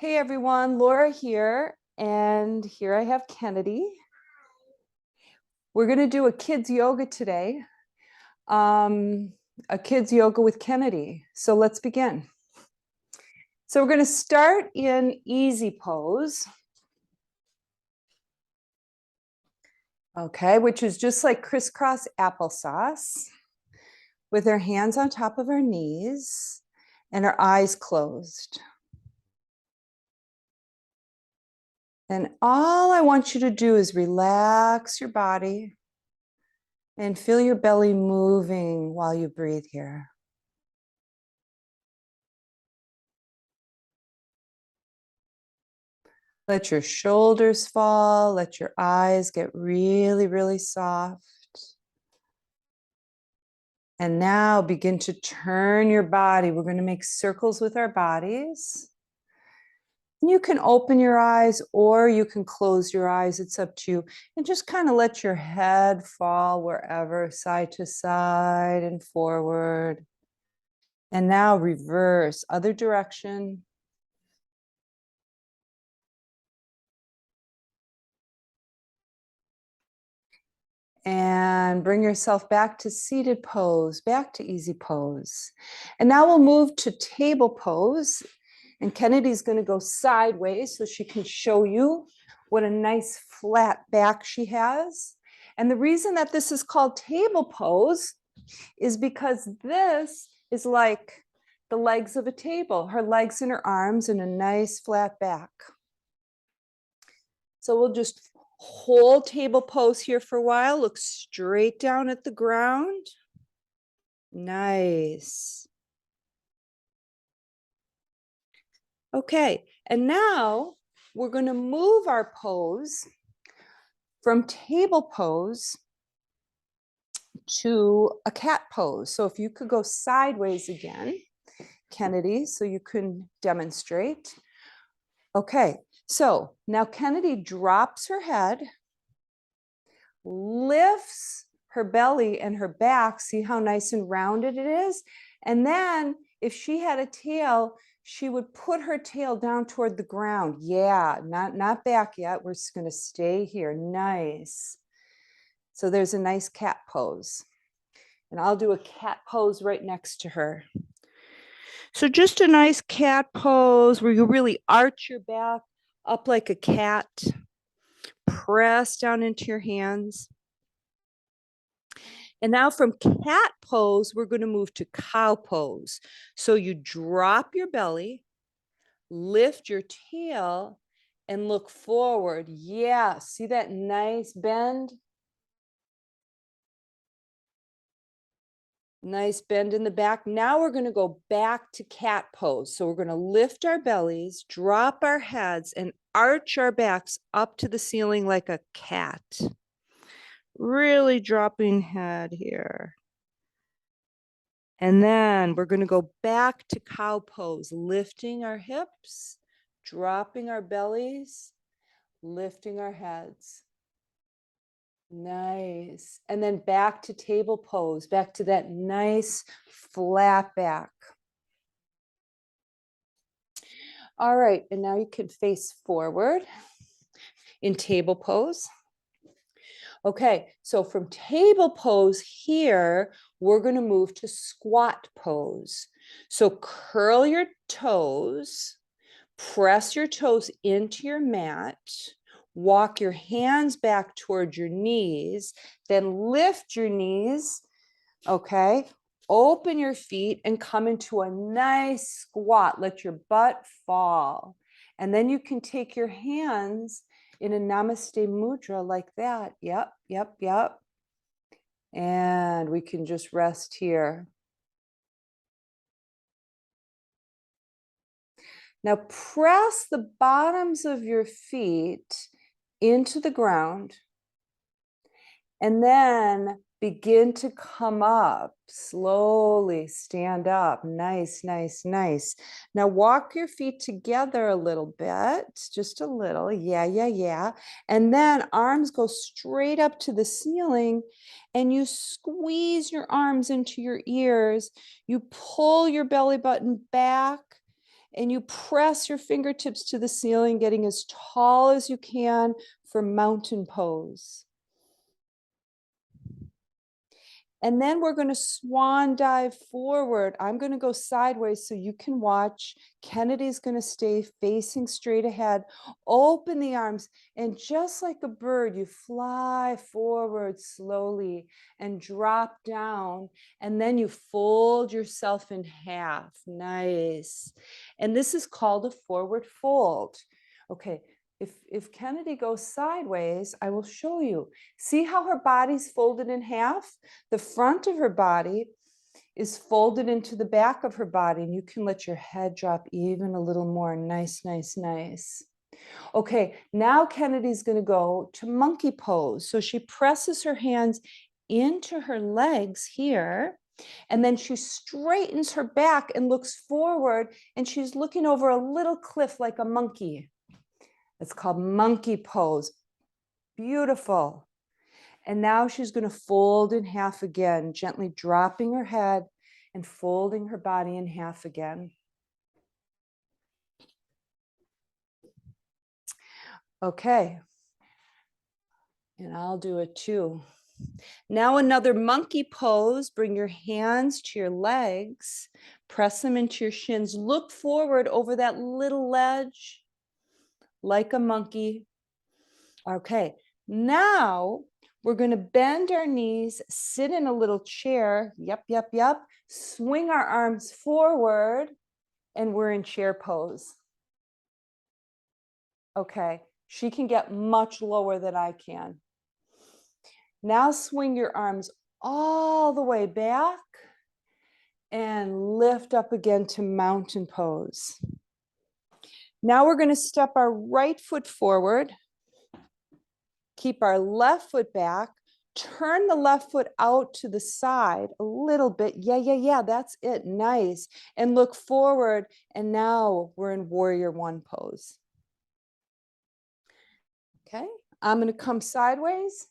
Hey everyone, Laura here, and here I have Kennedy. We're going to do a kids yoga today, a kids yoga with Kennedy. So let's begin. So we're going to start in easy pose. Okay, which is just like crisscross applesauce with our hands on top of our knees and our eyes closed. And all I want you to do is relax your body and feel your belly moving while you breathe here. Let your shoulders fall. Let your eyes get really, really soft. And now begin to turn your body. We're going to make circles with our bodies. You can open your eyes or you can close your eyes. It's up to you. And just kind of let your head fall wherever, side to side and forward. And now reverse, other direction. And bring yourself back to seated pose, back to easy pose. And now we'll move to table pose. And Kennedy's going to go sideways so she can show you what a nice flat back she has. And the reason that this is called table pose is because this is like the legs of a table, her legs and her arms and a nice flat back. So we'll just hold table pose here for a while. Look straight down at the ground. Nice. Okay, and now we're going to move our pose from table pose to a cat pose. So if you could go sideways again, Kennedy, so you can demonstrate. Okay, so now Kennedy drops her head, lifts her belly and her back. See how nice and rounded it is? And then if she had a tail, she would put her tail down toward the ground. Yeah, not back yet. We're just going to stay here. Nice. So there's a nice cat pose. And I'll do a cat pose right next to her. So just a nice cat pose where you really arch your back up like a cat. Press down into your hands. And now from cat pose, we're going to move to cow pose. So you drop your belly, lift your tail, and look forward. Yeah, see that nice bend? Nice bend in the back. Now we're going to go back to cat pose. So we're going to lift our bellies, drop our heads, and arch our backs up to the ceiling like a cat. Really dropping head here. And then we're going to go back to cow pose, lifting our hips, dropping our bellies, lifting our heads. Nice. And then back to table pose, back to that nice flat back. All right, and now you can face forward in table pose. Okay, so from table pose here, we're going to move to squat pose. So curl your toes, press your toes into your mat, walk your hands back towards your knees, then lift your knees, okay? Open your feet and come into a nice squat. Let your butt fall. And then you can take your hands in a namaste mudra like that. Yep, yep, yep. And we can just rest here. Now press the bottoms of your feet into the ground and then begin to come up slowly. Stand up. Nice, nice, nice. Now walk your feet together a little bit, just a little. Yeah, yeah, yeah. And then arms go straight up to the ceiling and you squeeze your arms into your ears. You pull your belly button back And you press your fingertips to the ceiling, getting as tall as you can for mountain pose. And then we're going to swan dive forward. I'm going to go sideways so you can watch. Kennedy's going to stay facing straight ahead. Open the arms, and just like a bird, you fly forward slowly and drop down. And then you fold yourself in half. Nice. And this is called a forward fold. Okay. If Kennedy goes sideways, I will show you. See how her body's folded in half? The front of her body is folded into the back of her body, and you can let your head drop even a little more. Nice, nice, nice. Okay, now Kennedy's going to go to monkey pose. So she presses her hands into her legs here, and then she straightens her back and looks forward, and she's looking over a little cliff like a monkey. It's called monkey pose. Beautiful. And now she's going to fold in half again, gently dropping her head and folding her body in half again. Okay. And I'll do it too. Now another monkey pose. Bring your hands to your legs. Press them into your shins. Look forward over that little ledge like a monkey. Okay. Now we're going to bend our knees, sit in a little chair. Yep, yep, yep. Swing our arms forward, and we're in chair pose. Okay. She can get much lower than I can. Now swing your arms all the way back and lift up again to mountain pose. Now we're going to step our right foot forward. Keep our left foot back. Turn the left foot out to the side a little bit. Yeah. That's it. Nice. And look forward. And now we're in warrior one pose. Okay. I'm going to come sideways.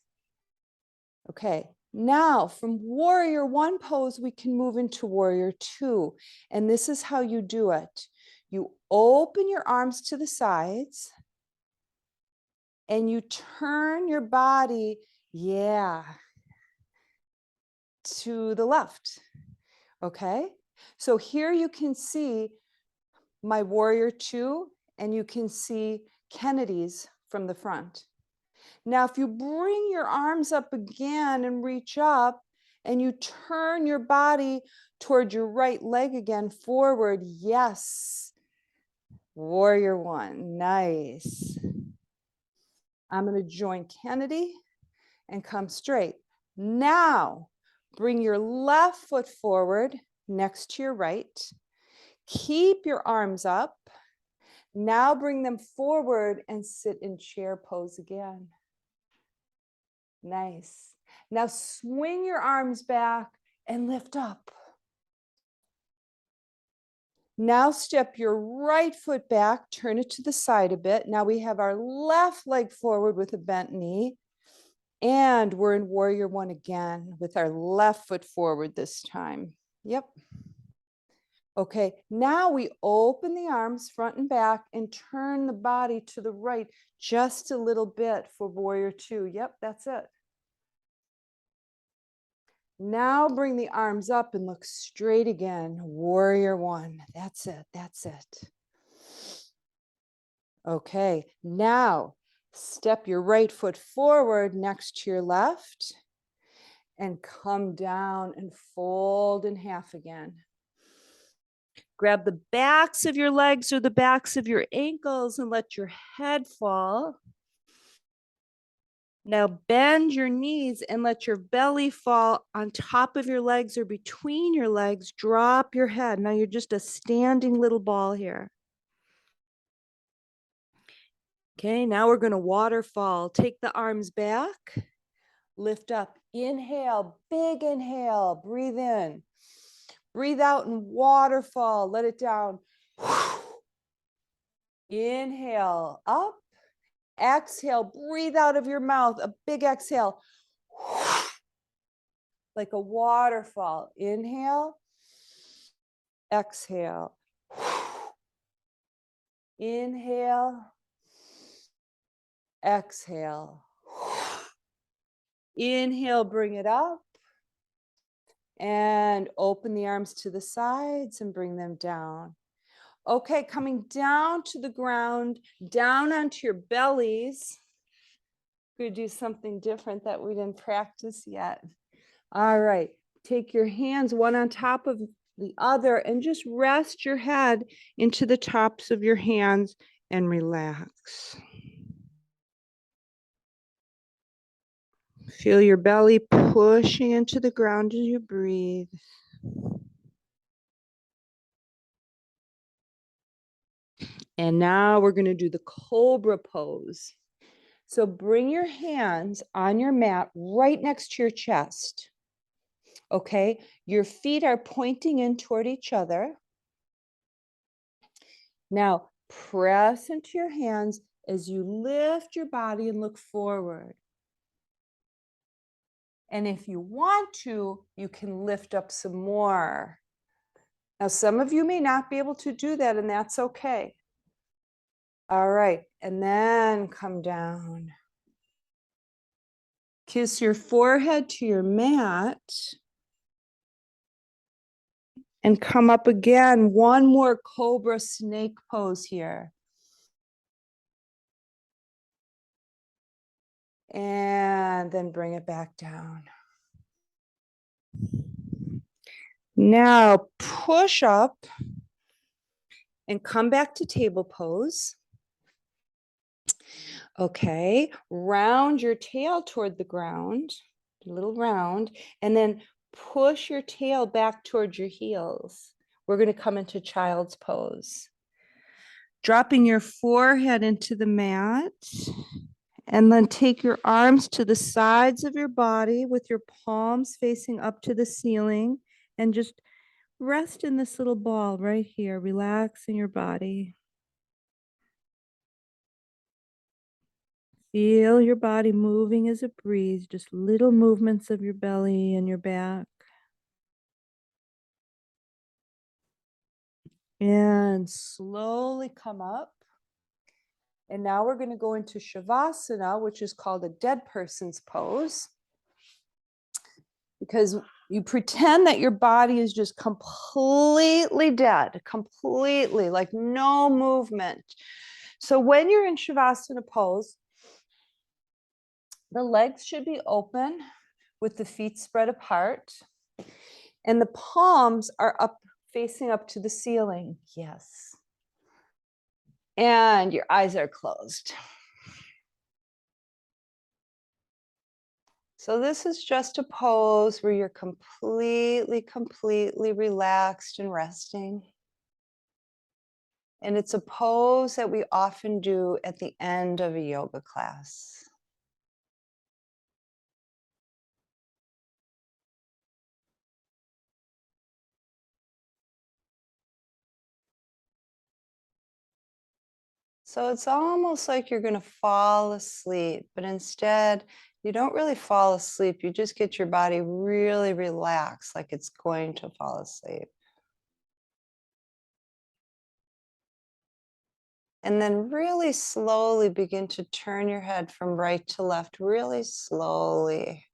Okay. Now from warrior one pose, we can move into warrior two. And this is how you do it. You open your arms to the sides and you turn your body, to the left. Okay. So here you can see my warrior two, and you can see Kennedy's from the front. Now, if you bring your arms up again and reach up, and you turn your body toward your right leg again forward, yes. Warrior one, nice. I'm going to join Kennedy and come straight. Now, bring your left foot forward next to your right. Keep your arms up. Now bring them forward and sit in chair pose again. Nice. Now swing your arms back and lift up. Now step your right foot back, turn it to the side a bit. Now we have our left leg forward with a bent knee. And we're in warrior one again with our left foot forward this time. Yep. Okay, now we open the arms front and back and turn the body to the right just a little bit for warrior two. Yep, that's it. Now bring the arms up and look straight again. Warrior one. That's it. That's it. Okay, now step your right foot forward next to your left and come down and fold in half again. Grab the backs of your legs or the backs of your ankles and let your head fall. Now bend your knees and let your belly fall on top of your legs or between your legs. Drop your head. Now you're just a standing little ball here. Okay, now we're going to waterfall. Take the arms back. Lift up. Inhale, big inhale. Breathe in. Breathe out and waterfall. Let it down. Inhale, up. Exhale, breathe out of your mouth. A big exhale. Like a waterfall. Inhale. Exhale. Inhale, exhale. Inhale, bring it up. And open the arms to the sides and bring them down. Okay, coming down to the ground, down onto your bellies. We're going to do something different that we didn't practice yet. All right, take your hands one on top of the other and just rest your head into the tops of your hands and relax. Feel your belly pushing into the ground as you breathe. And now we're going to do the cobra pose. So bring your hands on your mat right next to your chest. Okay, your feet are pointing in toward each other. Now press into your hands as you lift your body and look forward. And if you want to, you can lift up some more. Now, some of you may not be able to do that, and that's okay. All right, and then come down. Kiss your forehead to your mat. And come up again. One more cobra snake pose here. And then bring it back down. Now push up and come back to table pose. Okay, round your tail toward the ground, a little round, and then push your tail back towards your heels. We're going to come into child's pose. Dropping your forehead into the mat. And then take your arms to the sides of your body with your palms facing up to the ceiling and just rest in this little ball right here, relaxing your body. Feel your body moving as it breathes, just little movements of your belly and your back. And slowly come up. And now we're going to go into Shavasana, which is called a dead person's pose. Because you pretend that your body is just completely dead, completely, like no movement. So when you're in Shavasana pose, the legs should be open with the feet spread apart. And the palms are up, facing up to the ceiling. Yes. And your eyes are closed. So this is just a pose where you're completely relaxed and resting. And it's a pose that we often do at the end of a yoga class. So it's almost like you're going to fall asleep, but instead you don't really fall asleep. You just get your body really relaxed, like it's going to fall asleep. And then really slowly begin to turn your head from right to left, really slowly.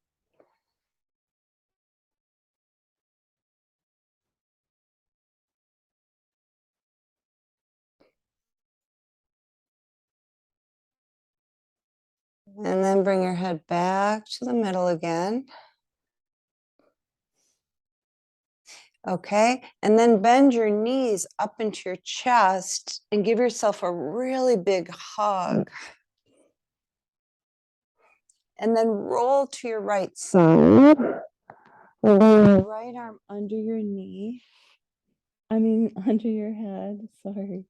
And then bring your head back to the middle again. Okay, and then bend your knees up into your chest and give yourself a really big hug. And then roll to your right side. Lay your right arm under your knee. Under your head. Sorry.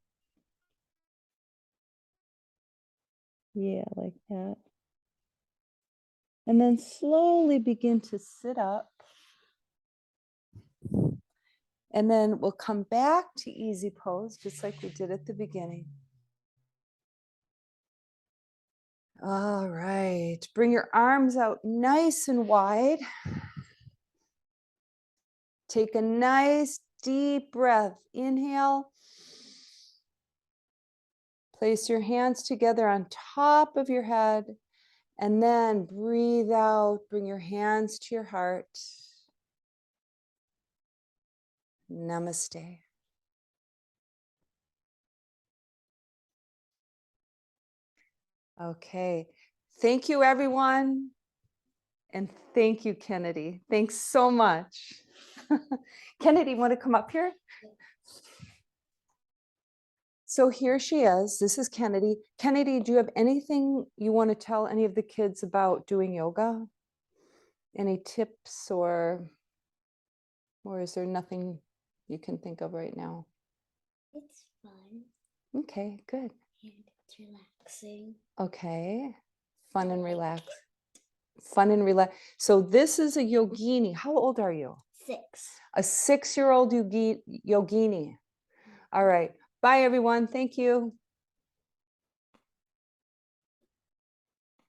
Yeah, like that. And then slowly begin to sit up. And then we'll come back to easy pose, just like we did at the beginning. All right. Bring your arms out nice and wide. Take a nice deep breath. Inhale. Place your hands together on top of your head, and then breathe out. Bring your hands to your heart. Namaste. Okay. Thank you, everyone. And thank you, Kennedy. Thanks so much. Kennedy, want to come up here? So here she is. This is Kennedy. Kennedy, do you have anything you want to tell any of the kids about doing yoga? Any tips or is there nothing you can think of right now? It's fun. Okay, good. And it's relaxing. Okay. Fun and relax. Fun and relax. So this is a yogini. How old are you? 6. A 6-year-old yogini. All right. Bye, everyone. Thank you.